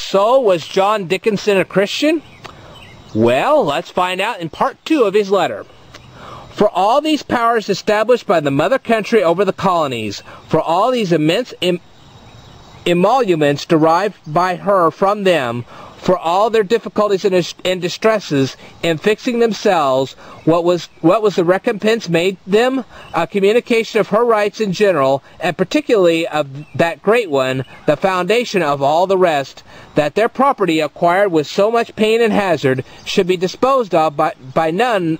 So, was John Dickinson a Christian? Well, let's find out in part 2 of his letter. For all these powers established by the mother country over the colonies, for all these immense emoluments derived by her from them, for all their difficulties and distresses in fixing themselves, what was the recompense made them? A communication of her rights in general, and particularly of that great one, the foundation of all the rest, that their property acquired with so much pain and hazard should be disposed of by none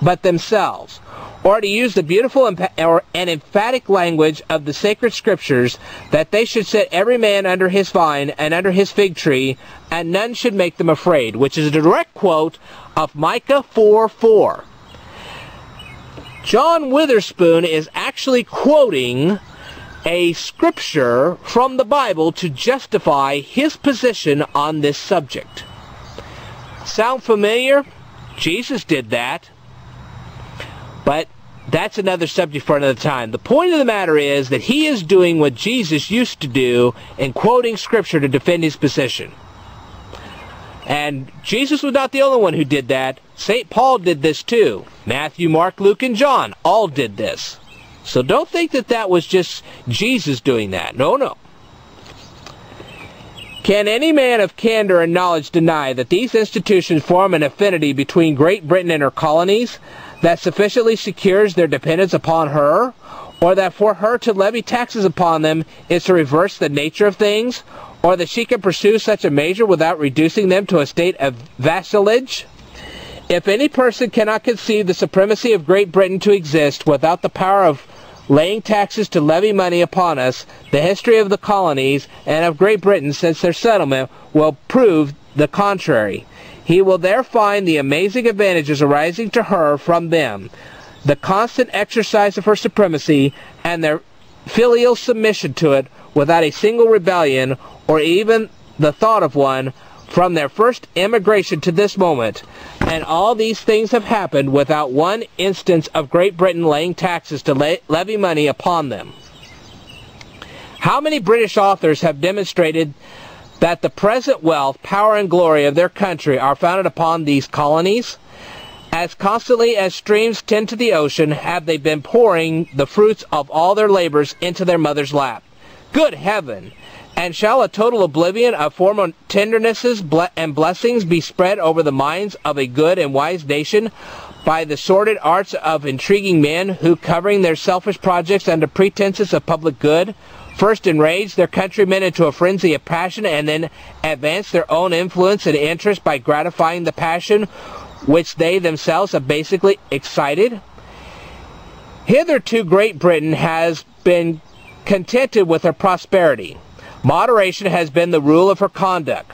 but themselves. Or to use the beautiful and emphatic language of the sacred scriptures, that they should set every man under his vine and under his fig tree, and none should make them afraid, which is a direct quote of Micah 4:4. John Witherspoon is actually quoting a scripture from the Bible to justify his position on this subject. Sound familiar? Jesus did that. But that's another subject for another time. The point of the matter is that he is doing what Jesus used to do in quoting Scripture to defend his position. And Jesus was not the only one who did that. St. Paul did this too. Matthew, Mark, Luke, and John all did this. So don't think that that was just Jesus doing that. No, no. Can any man of candor and knowledge deny that these institutions form an affinity between Great Britain and her colonies that sufficiently secures their dependence upon her, or that for her to levy taxes upon them is to reverse the nature of things, or that she can pursue such a measure without reducing them to a state of vassalage? If any person cannot conceive the supremacy of Great Britain to exist without the power of laying taxes to levy money upon us, the history of the colonies and of Great Britain since their settlement will prove the contrary. He will there find the amazing advantages arising to her from them, the constant exercise of her supremacy, and their filial submission to it without a single rebellion, or even the thought of one, from their first emigration to this moment. And all these things have happened without one instance of Great Britain laying taxes to levy money upon them. How many British authors have demonstrated that the present wealth, power, and glory of their country are founded upon these colonies? As constantly as streams tend to the ocean, have they been pouring the fruits of all their labors into their mother's lap. Good heaven! And shall a total oblivion of former tendernesses and blessings be spread over the minds of a good and wise nation by the sordid arts of intriguing men who, covering their selfish projects under pretenses of public good, first enrage their countrymen into a frenzy of passion, and then advance their own influence and interest by gratifying the passion which they themselves have basically excited? Hitherto Great Britain has been contented with her prosperity. Moderation has been the rule of her conduct.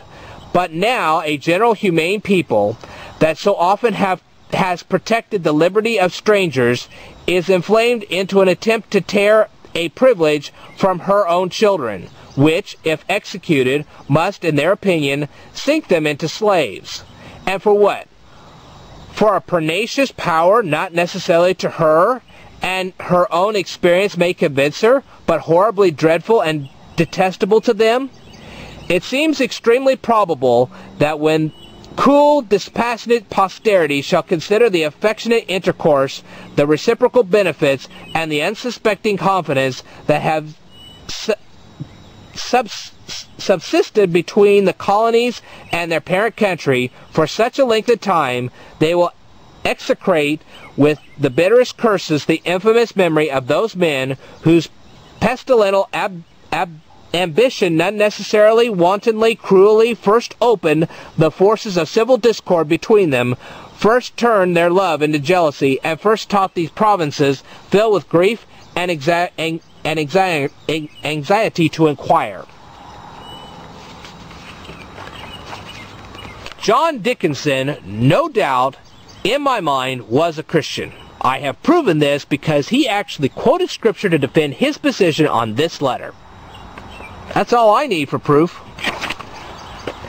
But now a general humane people that so often has protected the liberty of strangers is inflamed into an attempt to tear a privilege from her own children, which, if executed, must, in their opinion, sink them into slaves. And for what? For a pernicious power not necessarily to her, and her own experience may convince her, but horribly dreadful and detestable to them? It seems extremely probable that when cool, dispassionate posterity shall consider the affectionate intercourse, the reciprocal benefits, and the unsuspecting confidence that have subsisted between the colonies and their parent country for such a length of time, they will execrate with the bitterest curses the infamous memory of those men whose pestilential ambition unnecessarily, wantonly, cruelly first opened the forces of civil discord between them, first turned their love into jealousy, and first taught these provinces, filled with grief and anxiety, to inquire. John Dickinson, no doubt, in my mind, was a Christian. I have proven this because he actually quoted Scripture to defend his position on this letter. That's all I need for proof.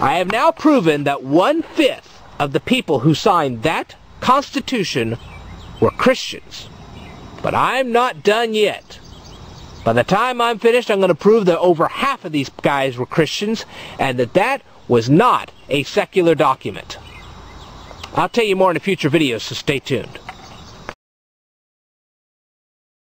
I have now proven that 1/5 of the people who signed that Constitution were Christians. But I'm not done yet. By the time I'm finished, I'm going to prove that over half of these guys were Christians, and that was not a secular document. I'll tell you more in a future video, so stay tuned.